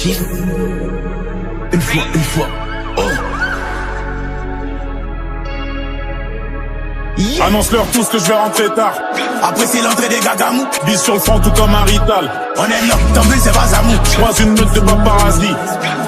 Jim. Une fois, oh. Yeah. Annonce-leur tous que je vais rentrer tard. Après c'est l'entrée des gagamous. Bise sur le front tout comme un rital. On est noctambule, c'est pas zamou. Je croise une meute de paparazzi.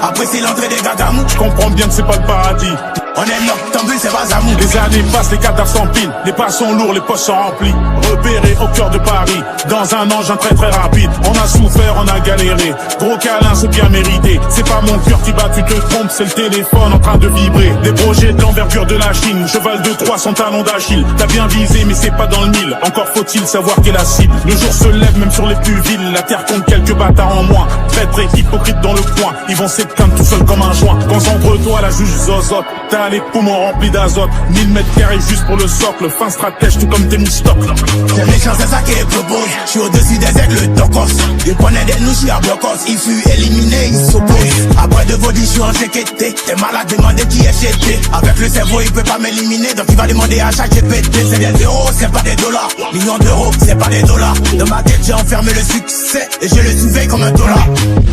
Après c'est l'entrée des gagamous. Je comprends bien que c'est pas le paradis. On est noctambule, c'est pas zamou. Les années passent, les cadavres s'empilent. Les pas sont lourds, les poches sont remplies. Repéré au cœur de Paris. Dans un engin très très rapide. On a souffert, on a galéré. Gros câlin, c'est bien mérité. C'est pas mon cœur qui bat, tu te trompes. C'est le téléphone en train de vibrer. Des projets de l'envergure de la Chine. Cheval de Troie, son talon d'Achille. T'as bien visé, mais c'est pas dans le mille. Encore faut-il savoir qu'est la cible. Le jour se lève même sur les plus villes. La terre compte quelques bâtards en moins. Traître et hypocrite dans le coin. Ils vont s'éteindre tout seuls comme un joint. Concentre-toi, la juge zozote. T'as les poumons remplis d'azote. 1000 mètres carrés juste pour le socle. Fin stratège tout comme Thémistocle. C'est méchant, c'est ça qu'ils proposent. Je suis au-dessus des aigles d'Ocos. Ils prenaient des nous, je suis à Blocos. Il fut éliminé, il s'oppose. Après de vos 10, je suis en GQT. T'es malade, demandez qui est chété. Avec le cerveau, il peut pas m'éliminer. Donc il va demander à chaque GPT. C'est des euros, c'est pas des dollars. Millions d'euros, c'est pas des dollars. Dans ma tête, j'ai enfermé le succès. Et je le surveille comme un dollar.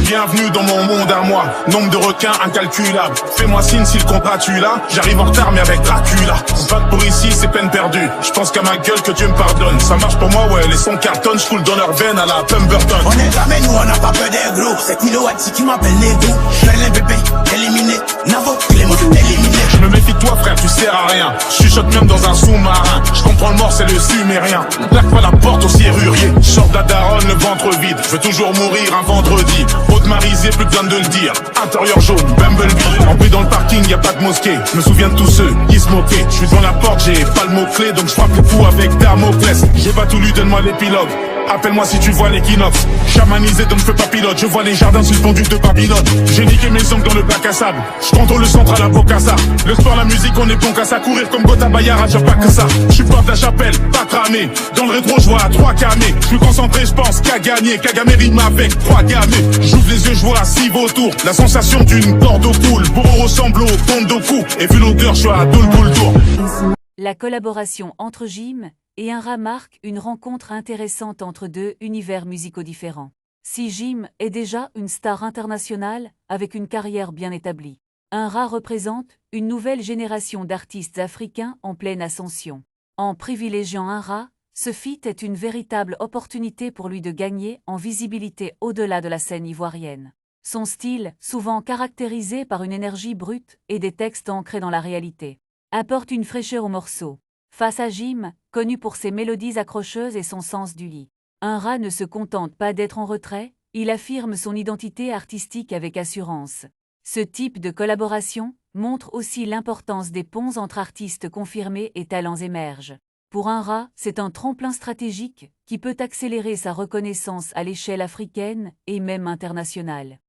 Bienvenue dans mon monde à moi. Nombre de requins incalculable. Fais-moi signe si le contrat tu l'as. J'arrive en retard mais avec Dracula. Pas pour ici, c'est peine perdue. Je pense qu'à ma gueule que Dieu me pardonne. Ça marche pour moi, ouais, les sons cartonnent. Je coule dans leurs veines à la Pemberton. On est jamais nous, on n'a pas peur des gros. C'est Kilowatt qui m'appelle Nego. Fais les bébés, éliminé. Navo, Clément, éliminé. Je me méfie de toi frère, tu sers à rien. Je chuchote même dans un sous-marin. Je comprends le mort, c'est le sumérien. Plaque pas la porte au serrurier. Je sors de la daronne, le ventre vide. Je veux toujours mourir un vendredi. Haute-marisé, plus besoin de le dire. Intérieur jaune, Bumblebee. En plus dans le parking, y a pas de mosquée. Je me souviens de tous ceux qui se moquaient. Je suis devant la porte, j'ai pas le mot-clé. Donc je frappe le coup avec Damoclès. J'ai pas tout lu, donne-moi l'épilogue. Appelle-moi si tu vois l'équinoxe. Chamanisé donc je fais pas pilote. Je vois les jardins suspendus de Babylone. J'ai niqué mes ongles dans le bac à sable. Je contrôle le centre à la Bocassa. Le sport, la musique, on est bon qu'à ça. Courir comme Gotha Bayara, j'ai pas que ça. Je suis porte la chapelle, pas cramé. Dans le rétro, je vois 3 camés. Je suis concentré, je pense qu'à gagner. Kagame rime avec 3 gamés. J'ouvre les yeux, je vois 6 vautours. La sensation d'une corde au cool. Bourreau ressemble au Kondoku. Et vu l'odeur, je suis à Dolgoultour. La collaboration entre Jim et Unra marque une rencontre intéressante entre deux univers musicaux différents. Si Jim est déjà une star internationale avec une carrière bien établie, Unra représente une nouvelle génération d'artistes africains en pleine ascension. En privilégiant Unra, ce feat est une véritable opportunité pour lui de gagner en visibilité au-delà de la scène ivoirienne. Son style, souvent caractérisé par une énergie brute et des textes ancrés dans la réalité, apporte une fraîcheur au morceau. Face à Jim, connu pour ses mélodies accrocheuses et son sens du lit, Unra ne se contente pas d'être en retrait, il affirme son identité artistique avec assurance. Ce type de collaboration montre aussi l'importance des ponts entre artistes confirmés et talents émergents. Pour Unra, c'est un tremplin stratégique qui peut accélérer sa reconnaissance à l'échelle africaine et même internationale.